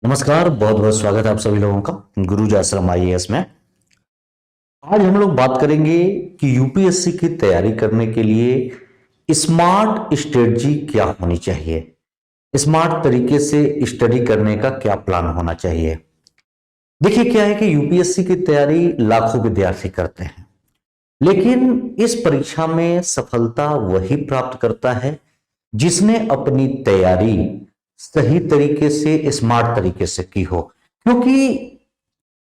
नमस्कार, बहुत बहुत स्वागत है आप सभी लोगों का गुरुजी आश्रम आईएएस में। आज हम लोग बात करेंगे कि यूपीएससी की तैयारी करने के लिए स्मार्ट स्ट्रेटजी क्या होनी चाहिए। स्मार्ट तरीके से स्टडी करने का क्या प्लान होना चाहिए। देखिए, क्या है कि यूपीएससी की तैयारी लाखों विद्यार्थी करते हैं, लेकिन इस परीक्षा में सफलता वही प्राप्त करता है जिसने अपनी तैयारी सही तरीके से, स्मार्ट तरीके से की हो। क्योंकि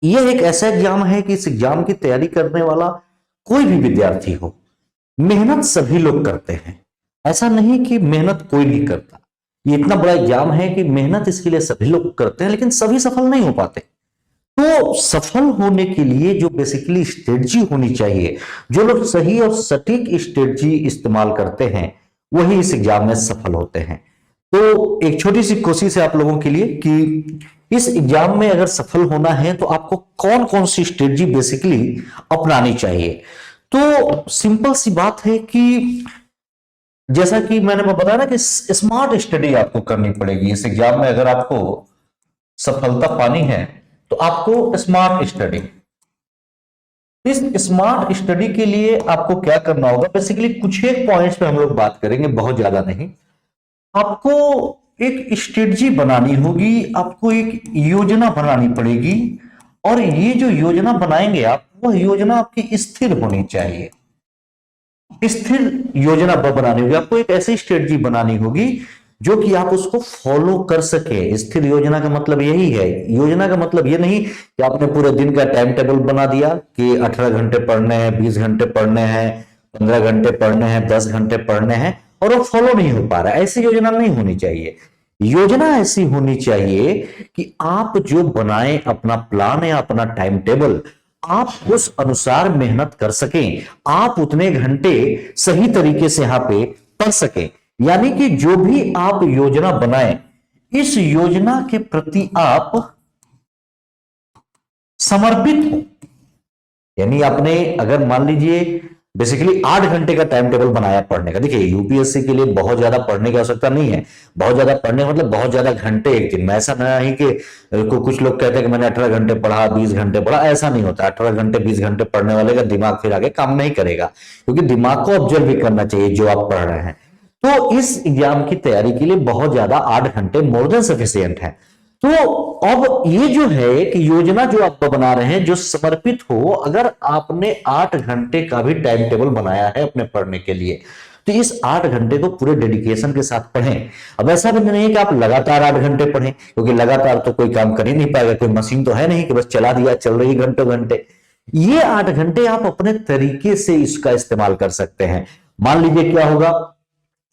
यह एक ऐसा एग्जाम है कि इस एग्जाम की तैयारी करने वाला कोई भी विद्यार्थी हो, मेहनत सभी लोग करते हैं। ऐसा नहीं कि मेहनत कोई नहीं करता। ये इतना बड़ा एग्जाम है कि मेहनत इसके लिए सभी लोग करते हैं, लेकिन सभी सफल नहीं हो पाते। तो सफल होने के लिए जो बेसिकली स्ट्रेटजी होनी चाहिए, जो लोग सही और सटीक स्ट्रेटजी इस्तेमाल करते हैं, वही इस एग्जाम में सफल होते हैं। तो एक छोटी सी कोशिश है आप लोगों के लिए कि इस एग्जाम में अगर सफल होना है तो आपको कौन कौन सी स्ट्रेटजी बेसिकली अपनानी चाहिए। तो सिंपल सी बात है कि जैसा कि मैंने बताया ना कि स्मार्ट स्टडी आपको करनी पड़ेगी इस एग्जाम में। अगर आपको सफलता पानी है तो आपको स्मार्ट स्टडी, इस स्मार्ट स्टडी के लिए आपको क्या करना होगा, बेसिकली कुछ एक पॉइंट्स पे हम लोग बात करेंगे, बहुत ज्यादा नहीं। आपको एक स्ट्रेटजी बनानी होगी, आपको एक योजना बनानी पड़ेगी, और ये जो योजना बनाएंगे आप, वह योजना आपकी स्थिर होनी चाहिए। स्थिर योजना बनानी होगी आपको, एक ऐसी स्ट्रेटजी बनानी होगी जो कि आप उसको फॉलो कर सके। स्थिर योजना का मतलब यही है। योजना का मतलब ये नहीं कि आपने पूरे दिन का टाइम टेबल बना दिया कि 18 घंटे पढ़ने हैं, 20 घंटे पढ़ने हैं, 15 घंटे पढ़ने हैं, 10 घंटे पढ़ने हैं, और वो फॉलो नहीं हो पा रहा है। ऐसी योजना नहीं होनी चाहिए। योजना ऐसी होनी चाहिए कि आप जो बनाए अपना प्लान या अपना टाइम टेबल, आप उस अनुसार मेहनत कर सकें, आप उतने घंटे सही तरीके से यहां पे पढ़ सकें। यानी कि जो भी आप योजना बनाए, इस योजना के प्रति आप समर्पित हो। यानी आपने अगर मान लीजिए बेसिकली 8 घंटे का टाइम टेबल बनाया पढ़ने का। देखिए, यूपीएससी के लिए बहुत ज्यादा पढ़ने की आवश्यकता नहीं है। बहुत ज्यादा पढ़ने मतलब बहुत ज्यादा घंटे एक दिन में। ऐसा नहीं कि कुछ लोग कहते हैं कि मैंने 18 घंटे पढ़ा, 20 घंटे पढ़ा। ऐसा नहीं होता। 18 घंटे 20 घंटे पढ़ने वाले का दिमाग फिर आगे काम नहीं करेगा, क्योंकि दिमाग को ऑब्जर्व भी करना चाहिए जो आप पढ़ रहे हैं। तो इस एग्जाम की तैयारी के लिए बहुत ज्यादा 8 घंटे मोर देन सफिशियंट है। तो अब ये जो है कि योजना जो आप बना रहे हैं, जो समर्पित हो, अगर आपने 8 घंटे का भी टाइम टेबल बनाया है अपने पढ़ने के लिए, तो इस 8 घंटे को पूरे डेडिकेशन के साथ पढ़ें। अब ऐसा भी नहीं है कि आप लगातार 8 घंटे पढ़ें, क्योंकि लगातार तो कोई काम कर ही नहीं पाएगा। कोई मशीन तो है नहीं कि बस चला दिया, चल रही घंटों घंटे। ये 8 घंटे आप अपने तरीके से इसका इस्तेमाल कर सकते हैं। मान लीजिए क्या होगा,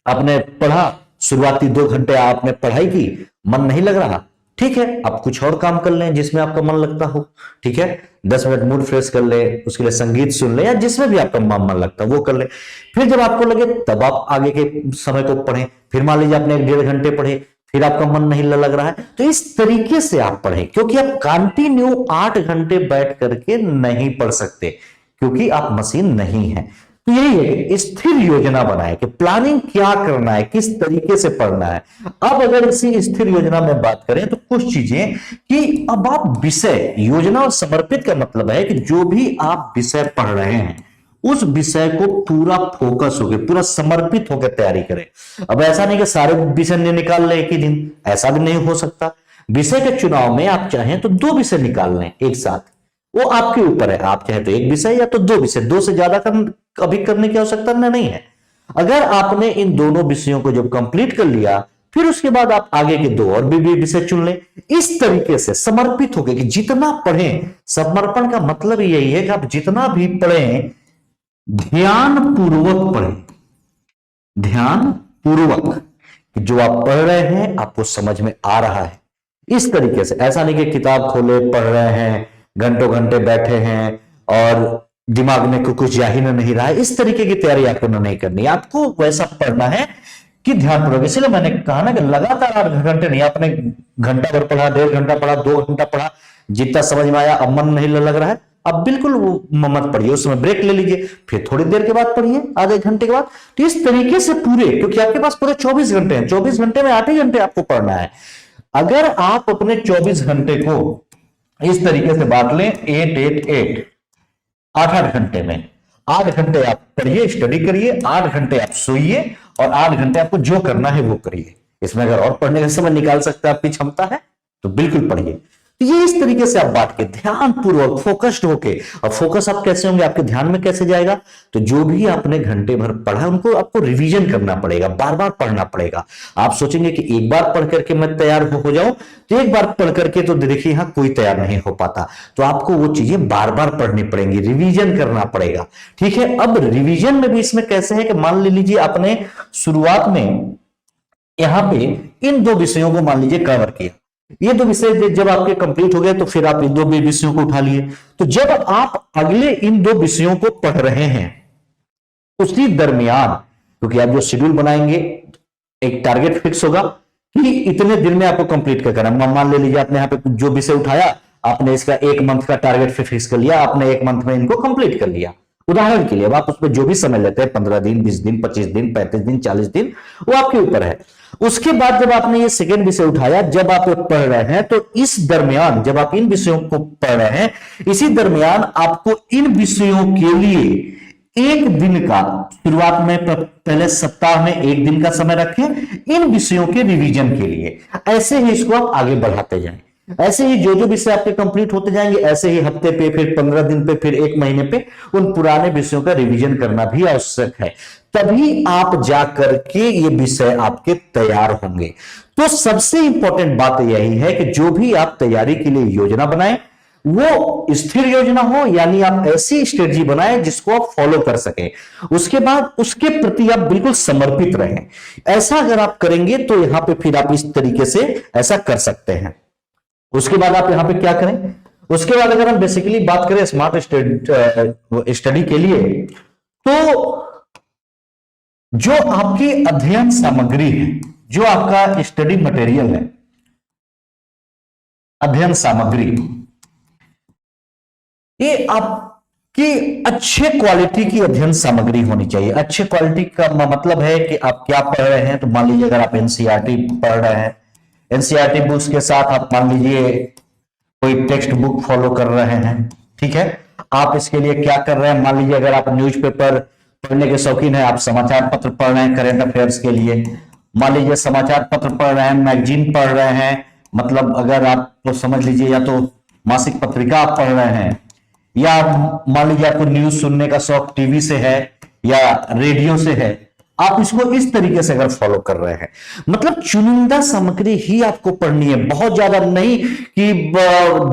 आपने पढ़ा, शुरुआती 2 घंटे आपने पढ़ाई की, मन नहीं लग रहा, ठीक है, आप कुछ और काम कर लें जिसमें आपका मन लगता हो। ठीक है, 10 मिनट मूड फ्रेश कर ले, उसके लिए संगीत सुन ले, या जिसमें भी आपका मन लगता है वो कर ले। फिर जब आपको लगे तब आप आगे के समय को पढ़ें। फिर मान लीजिए आपने 1.5 घंटे पढ़े, फिर आपका मन नहीं लग रहा है, तो इस तरीके से आप पढ़ें। क्योंकि आप कंटिन्यू 8 घंटे बैठ करके नहीं पढ़ सकते, क्योंकि आप मशीन नहीं है। तो यही है कि स्थिर योजना बनाए कि प्लानिंग क्या करना है, किस तरीके से पढ़ना है। अब अगर इसी स्थिर योजना में बात करें तो कुछ चीजें कि अब आप विषय, योजना और समर्पित का मतलब है कि जो भी आप विषय पढ़ रहे हैं, उस विषय को पूरा फोकस होकर, पूरा समर्पित होकर तैयारी करें। अब ऐसा नहीं कि सारे विषय निकाल लें एक ही दिन, ऐसा भी नहीं हो सकता। विषय के चुनाव में आप चाहें तो 2 विषय निकाल लें एक साथ, वो आपके ऊपर है। आप चाहे तो एक विषय या तो 2 विषय, 2 से ज्यादा अभी करने की आवश्यकता नहीं है। अगर आपने इन दोनों विषयों को जब कंप्लीट कर लिया, फिर उसके बाद आप आगे के 2 और भी विषय चुन लें। इस तरीके से समर्पित होकर कि जितना पढ़ें, समर्पण का मतलब यही है कि आप जितना भी पढ़ें ध्यान पूर्वक पढ़ें। ध्यान पूर्वक कि जो आप पढ़ रहे हैं आपको समझ में आ रहा है। इस तरीके से, ऐसा नहीं कि किताब खोले पढ़ रहे हैं, घंटों घंटे बैठे हैं और दिमाग में कुछ जा ही नहीं रहा है। इस तरीके की तैयारी आपको नहीं करनी है। आपको वैसा पढ़ना है कि ध्यानपूर्वक। इसलिए मैंने कहा ना कि लगातार 8 घंटे नहीं, आपने घंटा भर पढ़ा, 1.5 घंटा पढ़ा, 2 घंटा पढ़ा, जितना समझ में आया, अब मन नहीं लग रहा है, अब बिल्कुल वो मत पढ़िए, उस समय ब्रेक ले लीजिए, फिर थोड़ी देर के बाद पढ़िए, आधे घंटे के बाद। तो इस तरीके से पूरे, क्योंकि आपके पास पूरे 24 घंटे हैं, 24 घंटे में 8 ही घंटे आपको पढ़ना है। अगर आप अपने 24 घंटे को इस तरीके से बांट लें, 8-8-8, 8-8 घंटे में, 8 घंटे आप पढ़िए, स्टडी करिए, 8 घंटे आप सोइए और 8 घंटे आपको जो करना है वो करिए। इसमें अगर और पढ़ने का समय निकाल सकते हैं, आपकी क्षमता है तो बिल्कुल पढ़िए। तो ये इस तरीके से आप बांट के ध्यान पूर्वक फोकस्ड होके, और फोकस आप कैसे होंगे, आपके ध्यान में कैसे जाएगा, तो जो भी आपने घंटे भर पढ़ा उनको आपको रिवीजन करना पड़ेगा, बार बार पढ़ना पड़ेगा। आप सोचेंगे कि एक बार पढ़ करके मैं तैयार हो जाऊं, तो एक बार पढ़ करके तो देखिए यहां कोई तैयार नहीं हो पाता, तो आपको वो चीजें बार बार पढ़नी पड़ेंगी, रिवीजन करना पड़ेगा। ठीक है, अब रिवीजन में भी इसमें कैसे है कि मान लीजिए आपने शुरुआत में यहां पे इन 2 विषयों को मान लीजिए कवर किया, ये 2 विषय जब आपके कंप्लीट हो गए तो फिर आप इन 2 विषयों को उठा लिए। तो जब आप अगले इन 2 विषयों को पढ़ रहे हैं, उसी दरमियान, क्योंकि आप जो शेड्यूल बनाएंगे एक टारगेट फिक्स होगा कि इतने दिन में आपको कंप्लीट करना है। मान ले लीजिए आपने यहाँ पे जो विषय उठाया, आपने इसका 1 मंथ का टारगेट फिक्स कर लिया, आपने 1 मंथ में इनको कंप्लीट कर लिया। उदाहरण के लिए अब आप उसमें जो भी समय लेते हैं, 15 दिन, 20 दिन, 25 दिन, 35 दिन, 40 दिन, वो आपके ऊपर है। उसके बाद जब आपने ये सेकेंड विषय उठाया, जब आप पढ़ रहे हैं, तो इस दरमियान जब आप इन विषयों को पढ़ रहे हैं, इसी दरमियान आपको इन विषयों के लिए 1 दिन का, शुरुआत में पहले सप्ताह में 1 दिन का समय रखें इन विषयों के रिवीजन के लिए। ऐसे ही इसको आप आगे बढ़ाते जाएं, ऐसे ही जो विषय आपके कंप्लीट होते जाएंगे, ऐसे ही हफ्ते पे, फिर 15 दिन पे, फिर 1 महीने पे उन पुराने विषयों का रिवीजन करना भी आवश्यक है। तभी आप जाकर के ये विषय आपके तैयार होंगे। तो सबसे इंपॉर्टेंट बात यही है कि जो भी आप तैयारी के लिए योजना बनाएं, वो स्थिर योजना हो, यानी आप ऐसी स्ट्रेटजी बनाएं जिसको आप फॉलो कर सकें। उसके बाद उसके प्रति आप बिल्कुल समर्पित रहें। ऐसा अगर आप करेंगे तो यहां पे फिर आप इस तरीके से ऐसा कर सकते हैं। उसके बाद आप यहां पे क्या करें, उसके बाद अगर हम बेसिकली बात करें स्मार्ट स्टडी के लिए, तो जो आपकी अध्ययन सामग्री है, जो आपका स्टडी मटेरियल है, अध्ययन सामग्री, ये आपकी अच्छे क्वालिटी की अध्ययन सामग्री होनी चाहिए। अच्छे क्वालिटी का मतलब है कि आप क्या पढ़ रहे हैं। तो मान लीजिए अगर आप एनसीईआरटी पढ़ रहे हैं, एनसीईआरटी बुक्स के साथ आप मान लीजिए कोई टेक्स्ट बुक फॉलो कर रहे हैं, ठीक है। आप इसके लिए क्या कर रहे हैं, मान लीजिए अगर आप न्यूज़पेपर पढ़ने के शौकीन है, आप समाचार पत्र पढ़ रहे हैं करंट अफेयर्स के लिए, मान लीजिए समाचार पत्र पढ़ रहे हैं, मैगजीन पढ़ रहे हैं, मतलब अगर आप तो समझ लीजिए या तो मासिक पत्रिका आप पढ़ रहे हैं, या मान लीजिए आपको न्यूज सुनने का शौक टीवी से है या रेडियो से है, आप इसको इस तरीके से अगर फॉलो कर रहे हैं, मतलब चुनिंदा सामग्री ही आपको पढ़नी है, बहुत ज्यादा नहीं कि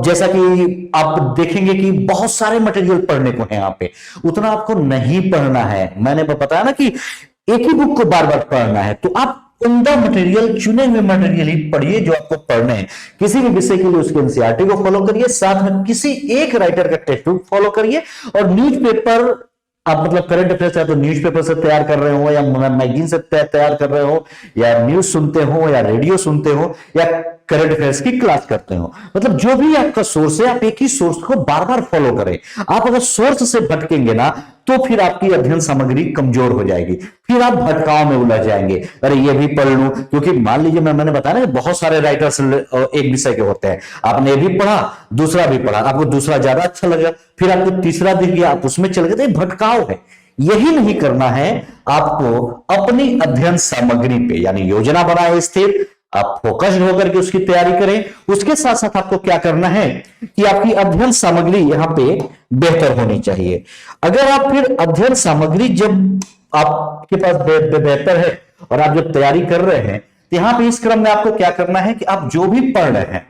जैसा कि आप देखेंगे कि बहुत सारे मटेरियल पढ़ने को है यहाँ पे, उतना आपको नहीं पढ़ना है। मैंने बताया ना कि एक ही बुक को बार बार पढ़ना है, तो आप उम्दा मटेरियल, चुने हुए मटेरियल ही पढ़िए जो आपको पढ़ने हैं। किसी भी विषय के लिए उसके एनसीईआरटी को फॉलो करिए, साथ में किसी एक राइटर का टेक्स्ट बुक फॉलो करिए, और न्यूज़पेपर आप मतलब करंट अफेयर्स है तो न्यूज़पेपर से तैयार कर रहे हो, या मैगजीन से तैयार कर रहे हो, या न्यूज सुनते हो, या रेडियो सुनते हो, या करंट अफेयर्स की क्लास करते हो, मतलब जो भी आपका सोर्स है, आप एक ही सोर्स को बार बार फॉलो करें। आप अगर सोर्स से भटकेंगे ना, तो फिर आपकी अध्ययन सामग्री कमजोर हो जाएगी, फिर आप भटकाव में उलझ जाएंगे। अरे ये भी पढ़ लूं, क्योंकि मान लीजिए मैंने बताया ना बहुत सारे राइटर्स एक विषय के होते हैं, आपने ये भी पढ़ा, दूसरा भी पढ़ा, आपको दूसरा ज्यादा अच्छा लगा, फिर आपको तीसरा दिख गया, आप उसमें चल गए, तो भटकाव है। यही नहीं करना है आपको। अपनी अध्ययन सामग्री पे यानी योजना बनाए स्थिर, आप फोकस्ड होकर के उसकी तैयारी करें। उसके साथ साथ आपको क्या करना है कि आपकी अध्ययन सामग्री यहां पे बेहतर होनी चाहिए। अगर आप फिर अध्ययन सामग्री जब आपके पास बेहतर है और आप जब तैयारी कर रहे हैं, तो यहां पे इस क्रम में आपको क्या करना है कि आप जो भी पढ़ रहे हैं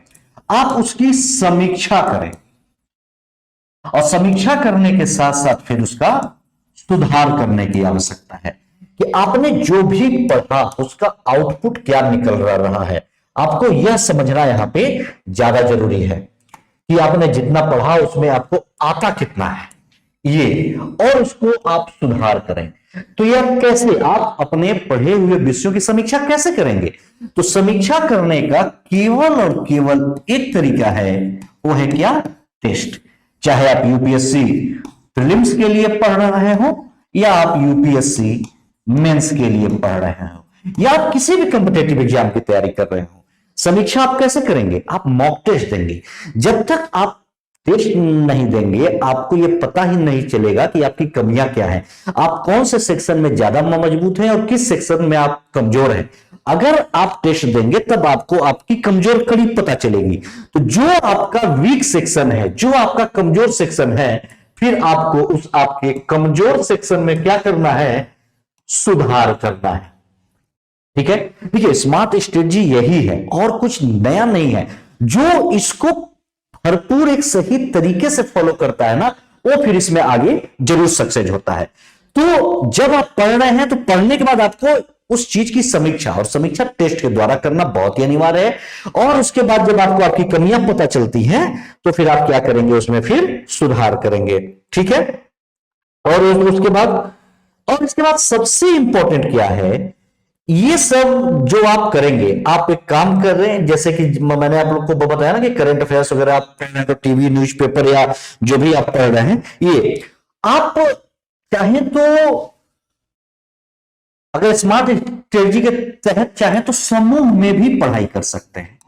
आप उसकी समीक्षा करें, और समीक्षा करने के साथ साथ फिर उसका सुधार करने की आवश्यकता है कि आपने जो भी पढ़ा उसका आउटपुट क्या निकल रहा है। आपको यह समझना यहां पे ज्यादा जरूरी है कि आपने जितना पढ़ा उसमें आपको आता कितना है ये, और उसको आप सुधार करें। तो यह कैसे, आप अपने पढ़े हुए विषयों की समीक्षा कैसे करेंगे? तो समीक्षा करने का केवल और केवल एक तरीका है, वो है क्या? टेस्ट। चाहे आप यूपीएससी प्रीलिम्स के लिए पढ़ रहे हो, या आप यूपीएससी मेंस के लिए पढ़ रहे हो, या आप किसी भी कॉम्पिटिटिव एग्जाम की तैयारी कर रहे हो, समीक्षा आप कैसे करेंगे? आप मॉक टेस्ट देंगे। जब तक आप टेस्ट नहीं देंगे आपको यह पता ही नहीं चलेगा कि आपकी कमियां क्या हैं, आप कौन से सेक्शन में ज्यादा मजबूत हैं और किस सेक्शन में आप कमजोर हैं। अगर आप टेस्ट देंगे तब आपको आपकी कमजोर कड़ी पता चलेगी। तो जो आपका वीक सेक्शन है, जो आपका कमजोर सेक्शन है, फिर आपको उस आपके कमजोर सेक्शन में क्या करना है? सुधार करना है। ठीक है, देखिए स्मार्ट स्ट्रेटजी यही है और कुछ नया नहीं है। जो इसको भरपूर एक सही तरीके से फॉलो करता है ना, वो फिर इसमें आगे जरूर सक्सेस होता है। तो जब आप पढ़ रहे हैं तो पढ़ने के बाद आपको उस चीज की समीक्षा, और समीक्षा टेस्ट के द्वारा करना बहुत ही अनिवार्य है। और उसके बाद जब आपको आपकी कमियां पता चलती हैं तो फिर आप क्या करेंगे? उसमें फिर सुधार करेंगे। ठीक है, और उसके बाद, और इसके बाद सबसे इंपॉर्टेंट क्या है? ये सब जो आप करेंगे, आप एक काम कर रहे हैं, जैसे कि मैंने आप लोग को बताया ना कि करंट अफेयर्स वगैरह आप पढ़ रहे हैं तो टीवी न्यूज़पेपर या जो भी आप पढ़ रहे हैं, ये आप चाहें तो अगर स्मार्ट स्ट्रेटजी के तहत चाहें तो समूह में भी पढ़ाई कर सकते हैं।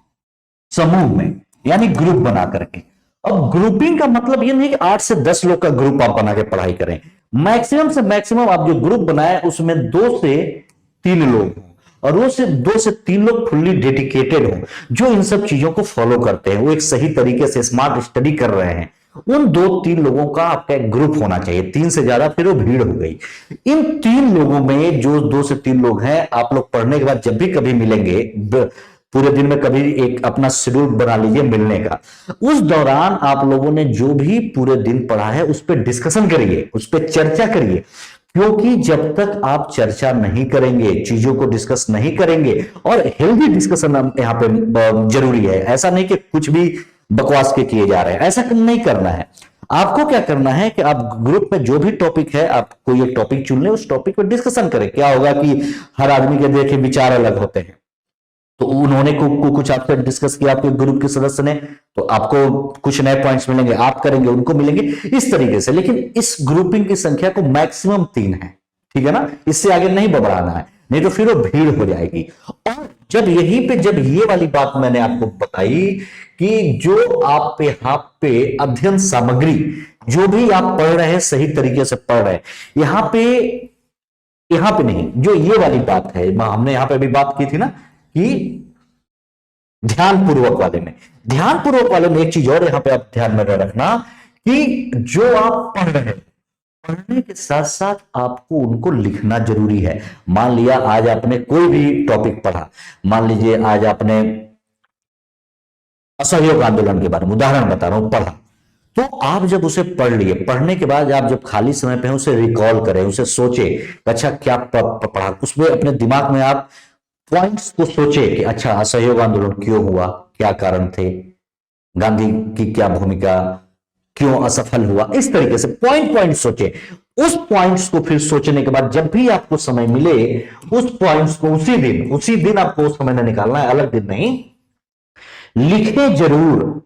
समूह में यानी ग्रुप बना करके। अब ग्रुपिंग का मतलब ये नहीं कि 8 से 10 लोग का ग्रुप आप बना के पढ़ाई करें। मैक्सिमम से मैक्सिमम आप जो ग्रुप बनाए उसमें 2 से 3 लोग हों, और वो से 2 से 3 लोग फुल्ली डेडिकेटेड हो, जो इन सब चीजों को फॉलो करते हैं, वो एक सही तरीके से स्मार्ट स्टडी कर रहे हैं। उन 2-3 लोगों का आपका एक ग्रुप होना चाहिए। 3 से ज्यादा फिर वो भीड़ हो गई। इन 3 लोगों में जो 2 से 3 लोग हैं, आप लोग पढ़ने के बाद जब भी कभी मिलेंगे, पूरे दिन में कभी एक अपना शेड्यूल बना लीजिए मिलने का। उस दौरान आप लोगों ने जो भी पूरे दिन पढ़ा है उस पर डिस्कशन करिए, उस पर चर्चा करिए। क्योंकि जब तक आप चर्चा नहीं करेंगे, चीजों को डिस्कस नहीं करेंगे, और हेल्दी डिस्कशन यहाँ पे जरूरी है। ऐसा नहीं कि कुछ भी बकवास के किए जा रहे हैं, ऐसा नहीं करना है। आपको क्या करना है कि आप ग्रुप में जो भी टॉपिक है, आप कोई एक टॉपिक चुन लें, उस टॉपिक पर डिस्कशन करें। क्या होगा कि हर आदमी के देखे विचार अलग होते हैं, तो उन्होंने कुछ आपसे डिस्कस किया, आपके ग्रुप के सदस्य ने, तो आपको कुछ नए पॉइंट्स मिलेंगे, आप करेंगे, उनको मिलेंगे, इस तरीके से। लेकिन इस ग्रुपिंग की संख्या को मैक्सिमम 3 है, ठीक है ना? इससे आगे नहीं बढ़ाना है, नहीं तो फिर वो भीड़ हो जाएगी। और जब यहीं पे जब ये वाली बात मैंने आपको बताई कि जो आप यहाँ पे अध्ययन सामग्री जो भी आप पढ़ रहे हैं सही तरीके से पढ़ रहे हैं, यहाँ पे नहीं, जो ये वाली बात है, हमने यहाँ पे भी बात की थी ना कि ध्यानपूर्वक वाले में एक चीज और यहां पे आप ध्यान में रखना कि जो आप पढ़ रहे हैं, पढ़ने के साथ साथ आपको उनको लिखना जरूरी है। मान लिया आज आपने कोई भी टॉपिक पढ़ा, मान लीजिए आज आपने असहयोग आंदोलन के बारे में उदाहरण बता रहा हूं पढ़ा, तो आप जब उसे पढ़ लिए, पढ़ने के बाद आप जब खाली समय पे उसे रिकॉल करें, उसे सोचे, अच्छा क्या पढ़ा, उसमें अपने दिमाग में आप पॉइंट्स को सोचे कि अच्छा असहयोग आंदोलन क्यों हुआ, क्या कारण थे, गांधी की क्या भूमिका, क्यों असफल हुआ, इस तरीके से पॉइंट सोचे। उस पॉइंट्स को फिर सोचने के बाद जब भी आपको समय मिले, उस पॉइंट्स को उसी दिन आपको समय निकालना है, अलग दिन नहीं, लिखे जरूर।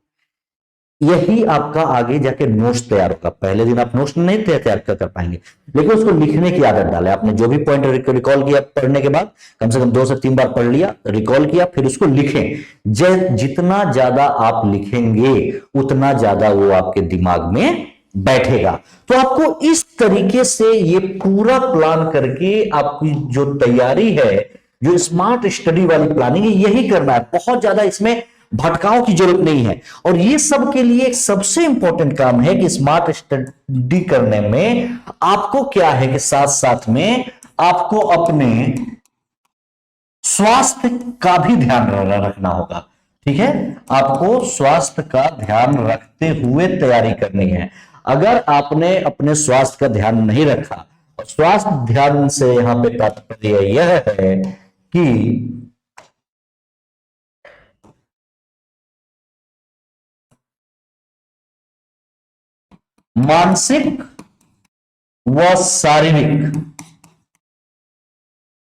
यही आपका आगे जाके नोट्स तैयार होगा। पहले दिन आप नोट्स नहीं तैयार कर पाएंगे, लेकिन उसको लिखने की आदत डालें। आपने जो भी पॉइंट रिकॉल किया पढ़ने के बाद, कम से कम 2 से 3 बार पढ़ लिया, रिकॉल किया, फिर उसको लिखें। जितना ज्यादा आप लिखेंगे उतना ज्यादा वो आपके दिमाग में बैठेगा। तो आपको इस तरीके से ये पूरा प्लान करके आपकी जो तैयारी है, जो स्मार्ट स्टडी वाली प्लानिंग है, यही करना है। बहुत ज्यादा इसमें भटकाव की जरूरत नहीं है। और ये सब के लिए एक सबसे इंपॉर्टेंट काम है कि स्मार्ट स्टडी करने में आपको क्या है कि साथ साथ में आपको अपने स्वास्थ्य का भी ध्यान रखना होगा। ठीक है, आपको स्वास्थ्य का ध्यान रखते हुए तैयारी करनी है। अगर आपने अपने स्वास्थ्य का ध्यान नहीं रखा, और स्वास्थ्य ध्यान से यहां पे तात्पर्य यह है कि मानसिक व शारीरिक,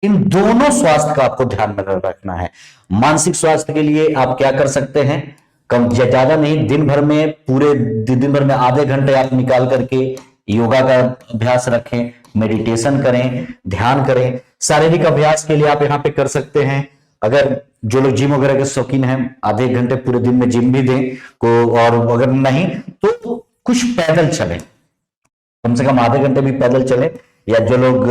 इन दोनों स्वास्थ्य का आपको ध्यान में रखना है। मानसिक स्वास्थ्य के लिए आप क्या कर सकते हैं, कम ज्यादा नहीं, दिन भर में पूरे दिन भर में आधे घंटे आप निकाल करके योगा का अभ्यास रखें, मेडिटेशन करें, ध्यान करें। शारीरिक अभ्यास के लिए आप यहां पे कर सकते हैं, अगर जो लोग जिम वगैरह के शौकीन हैं, आधे एक घंटे पूरे दिन में जिम भी दें को, और अगर नहीं तो कुछ पैदल चले, कम से कम आधे घंटे भी पैदल चले, या जो लोग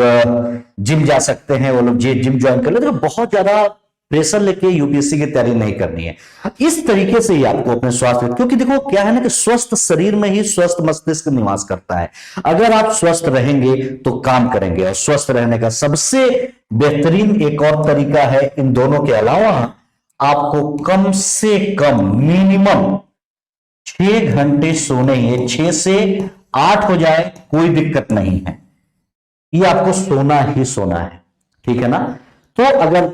जिम जा सकते हैं वो लोग जिम ज्वाइन कर ले। तो बहुत ज्यादा प्रेशर लेके यूपीएससी की तैयारी नहीं करनी है। इस तरीके से ही आपको अपने स्वास्थ्य, क्योंकि देखो क्या है ना कि स्वस्थ शरीर में ही स्वस्थ मस्तिष्क निवास करता है। अगर आप स्वस्थ रहेंगे तो काम करेंगे, और स्वस्थ रहने का सबसे बेहतरीन एक और तरीका है, इन दोनों के अलावा आपको कम से कम मिनिमम 6 घंटे सोने ही, 6 से 8 हो जाए कोई दिक्कत नहीं है, ये आपको सोना ही सोना है, ठीक है ना। तो अगर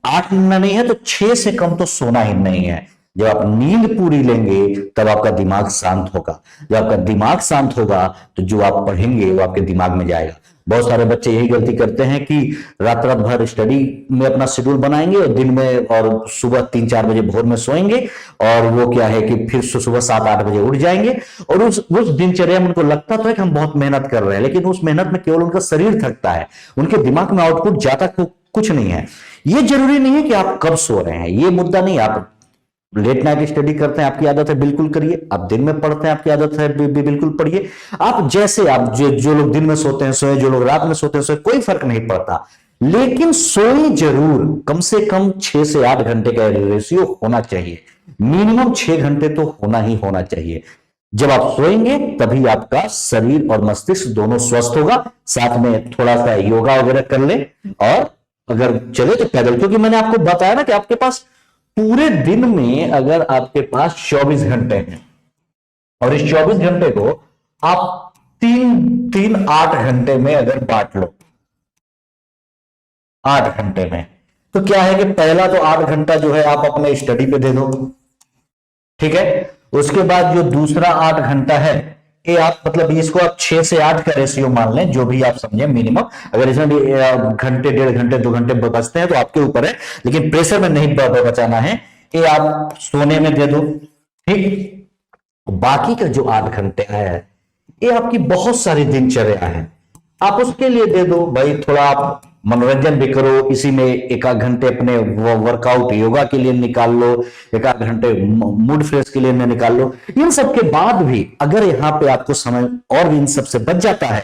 8 नहीं है तो 6 से कम तो सोना ही नहीं है। जब आप नींद पूरी लेंगे तब आपका दिमाग शांत होगा, जब आपका दिमाग शांत होगा तो जो आप पढ़ेंगे वो आपके दिमाग में जाएगा। बहुत सारे बच्चे यही गलती करते हैं कि रात रात भर स्टडी में अपना शेड्यूल बनाएंगे और दिन में और सुबह 3-4 बजे भोर में सोएंगे, और वो क्या है कि फिर सुबह 7-8 बजे उठ जाएंगे, और उस दिनचर्या में उनको लगता तो है कि हम बहुत मेहनत कर रहे हैं, लेकिन उस मेहनत में केवल उनका शरीर थकता है, उनके दिमाग में आउटपुट जाता कुछ नहीं है। ये जरूरी नहीं है कि आप कब सो रहे हैं, ये मुद्दा नहीं। आप लेट नाइट स्टडी करते हैं, आपकी आदत है, बिल्कुल करिए। आप दिन में पढ़ते हैं, आपकी आदत है, बिल्कुल पढ़िए। आप जैसे आप जो लोग दिन में सोते हैं सोए, जो लोग रात में सोते हैं सोए, कोई फर्क नहीं पड़ता, लेकिन सोए जरूर। कम से कम 6 से 8 घंटे का रेशियो होना चाहिए, मिनिमम 6 घंटे तो होना ही होना चाहिए। जब आप सोएंगे तभी आपका शरीर और मस्तिष्क दोनों स्वस्थ होगा। साथ में थोड़ा सा योगा वगैरह कर ले, और अगर चले तो पैदल, क्योंकि मैंने आपको बताया ना कि आपके पास पूरे दिन में अगर आपके पास 24 घंटे हैं, और इस 24 घंटे को आप 8 घंटे में अगर बांट लो, 8 घंटे में, तो क्या है कि पहला तो 8 घंटा जो है आप अपने स्टडी पे दे दो, ठीक है। उसके बाद जो दूसरा 8 घंटा है, ये आप मतलब इसको आप 6 से 8 का रेशियो मान लें, जो भी आप समझे मिनिमम। अगर इसमें घंटे, 1.5 घंटे, 2 घंटे बचते हैं तो आपके ऊपर है, लेकिन प्रेशर में नहीं बचाना है। ये आप सोने में दे दो, ठीक। बाकी का जो 8 घंटे है, ये आपकी बहुत सारी दिनचर्या है, आप उसके लिए दे दो भाई। थोड़ा आप मनोरंजन भी करो, इसी में 1-8 घंटे अपने वर्कआउट योगा के लिए निकाल लो, 1-8 घंटे मूड फ्रेश के लिए निकाल लो। इन सब के बाद भी अगर यहाँ पे आपको समय और भी इन सब से बच जाता है,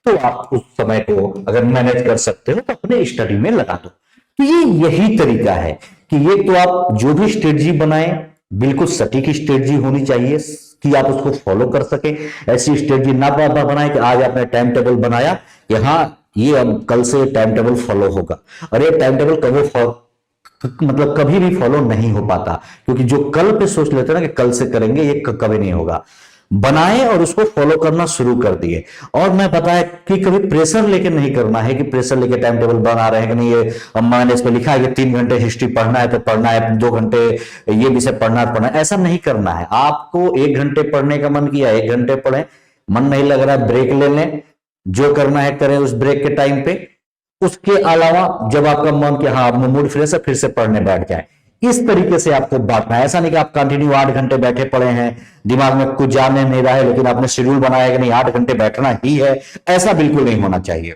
तो आप उस समय को अगर मैनेज कर सकते हो तो अपने स्टडी में लगा दो। तो ये यही तरीका है कि ये तो आप जो भी स्ट्रेटजी बनाए, बिल्कुल सटीक स्ट्रेटजी होनी चाहिए कि आप उसको फॉलो कर सके। ऐसी स्ट्रेटजी ना बनाए कि आज आपने टाइम टेबल बनाया, यहाँ ये अब कल से टाइम टेबल फॉलो होगा, और ये टाइम टेबल मतलब कभी भी फॉलो नहीं हो पाता, क्योंकि जो कल पे सोच लेते हैं ना कि कल से करेंगे, ये कभी नहीं होगा। बनाए और उसको फॉलो करना शुरू कर दिए। और मैं बताया कि कभी प्रेशर लेके नहीं करना है कि प्रेशर लेके टाइम टेबल बना रहे हैं कि नहीं, ये मैंने इस पे लिखा है कि 3 घंटे हिस्ट्री पढ़ना है तो पढ़ना है, 2 घंटे ये विषय पढ़ना है, ऐसा नहीं करना है। आपको 1 घंटे पढ़ने का मन किया, 1 घंटे पढ़े, मन नहीं लग रहा है ब्रेक ले लें, जो करना है करें उस ब्रेक के टाइम पे। उसके अलावा जब आपका मन कि हाँ मूड फ्रेश है, फिर से पढ़ने बैठ जाए। इस तरीके से आपको बांटना है। ऐसा नहीं कि आप कंटिन्यू 8 घंटे बैठे पड़े हैं, दिमाग में कुछ जाने नहीं रहा है, लेकिन आपने शेड्यूल बनाया कि नहीं 8 घंटे बैठना ही है, ऐसा बिल्कुल नहीं होना चाहिए,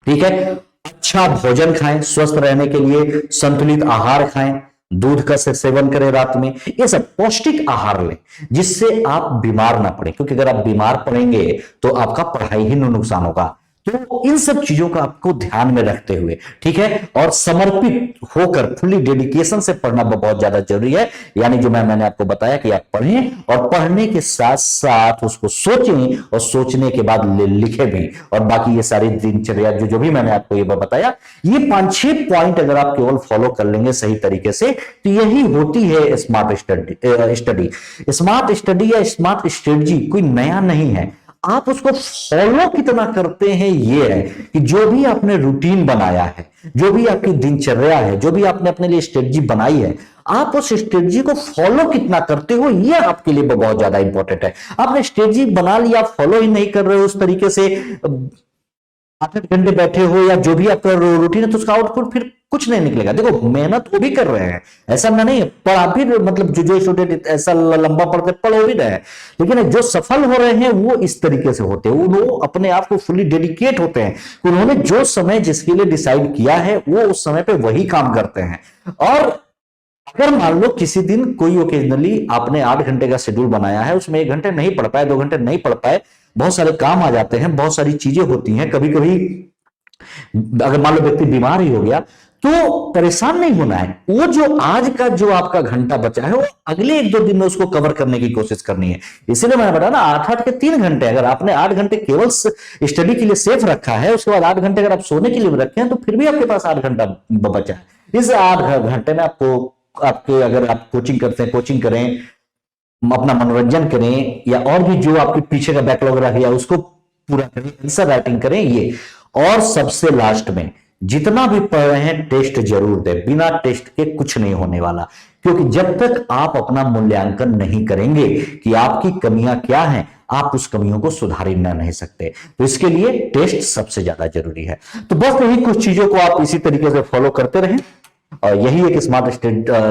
ठीक है। अच्छा भोजन खाएं, स्वस्थ रहने के लिए संतुलित आहार खाएं, दूध का सेवन करें रात में, ये सब पौष्टिक आहार लें जिससे आप बीमार ना पड़े, क्योंकि अगर आप बीमार पड़ेंगे तो आपका पढ़ाई ही नुकसान होगा। तो इन सब चीजों का आपको ध्यान में रखते हुए, ठीक है, और समर्पित होकर फुल्ली डेडिकेशन से पढ़ना बहुत ज्यादा जरूरी है। यानी जो मैंने आपको बताया कि आप पढ़ें, और पढ़ने के साथ साथ उसको सोचें, और सोचने के बाद लिखें भी। और बाकी ये सारी दिनचर्या जो भी मैंने आपको ये बताया, ये 5-6 पॉइंट अगर आप केवल फॉलो कर लेंगे सही तरीके से, तो यही होती है स्मार्ट स्टडी। स्मार्ट स्टडी या स्मार्ट स्ट्रेटजी कोई नया नहीं है, आप उसको फॉलो कितना करते हैं ये है कि जो भी आपने रूटीन बनाया है, जो भी आपकी दिनचर्या है, जो भी आपने अपने लिए स्ट्रेटजी बनाई है, आप उस स्ट्रेटजी को फॉलो कितना करते हो, ये आपके लिए बहुत ज्यादा इंपॉर्टेंट है। आपने स्ट्रेटजी बना लिया, फॉलो ही नहीं कर रहे हो उस तरीके से, 8 घंटे बैठे हो या जो भी आपका रूटीन है, तो उसका आउटपुट फिर कुछ नहीं निकलेगा। देखो मेहनत वो भी कर रहे हैं, ऐसा ना नहीं है, पढ़ा भी मतलब जो स्टूडेंट ऐसा लंबा पढ़ते पढ़ भी रहे हैं, लेकिन जो सफल हो रहे हैं वो इस तरीके से होते हैं, वो अपने आप को फुली डेडिकेट होते हैं, उन्होंने जो समय जिसके लिए डिसाइड किया है वो उस समय पे वही काम करते हैं। और अगर मान लो किसी दिन कोई ओकेजनली आपने 8 घंटे का शेड्यूल बनाया है, उसमें 1 घंटे नहीं पढ़ पाए, 2 घंटे नहीं पढ़ पाए, बहुत सारे काम आ जाते हैं, बहुत सारी चीजें होती हैं, कभी कभी अगर मान लो व्यक्ति बीमार ही हो गया, तो परेशान नहीं होना है। वो जो आज का जो आपका घंटा बचा है, वो अगले 1-2 दिन में उसको कवर करने की कोशिश करनी है। इसीलिए मैंने बताया ना, 8-8 के 3 घंटे, अगर आपने 8 घंटे केवल स्टडी के लिए सेफ रखा है, उसके बाद 8 घंटे अगर आप सोने के लिए रखे हैं, तो फिर भी आपके पास 8 घंटा बचा है। इस 8 घंटे में आपको, आपके अगर आप कोचिंग करते हैं, कोचिंग करें, अपना मनोरंजन करें, या और भी जो आपके पीछे का बैकलॉग रह गया उसको पूरा करें, आंसर राइटिंग करें ये। और सबसे लास्ट में, जितना भी पढ़ रहे हैं टेस्ट जरूर दें, बिना टेस्ट के कुछ नहीं होने वाला, क्योंकि जब तक आप अपना मूल्यांकन नहीं करेंगे कि आपकी कमियां क्या हैं, आप उस कमियों को सुधार ही नहीं सकते। तो इसके लिए टेस्ट सबसे ज्यादा जरूरी है। तो बस यही कुछ चीजों को आप इसी तरीके से फॉलो करते रहें, और यही एक स्मार्ट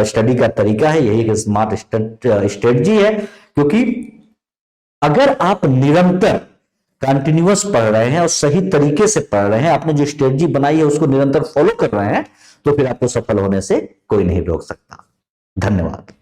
स्टडी का तरीका है, यही एक स्मार्ट स्ट्रेटजी है। क्योंकि अगर आप निरंतर कंटिन्यूअस पढ़ रहे हैं और सही तरीके से पढ़ रहे हैं, आपने जो स्ट्रेटजी बनाई है उसको निरंतर फॉलो कर रहे हैं, तो फिर आपको सफल होने से कोई नहीं रोक सकता। धन्यवाद।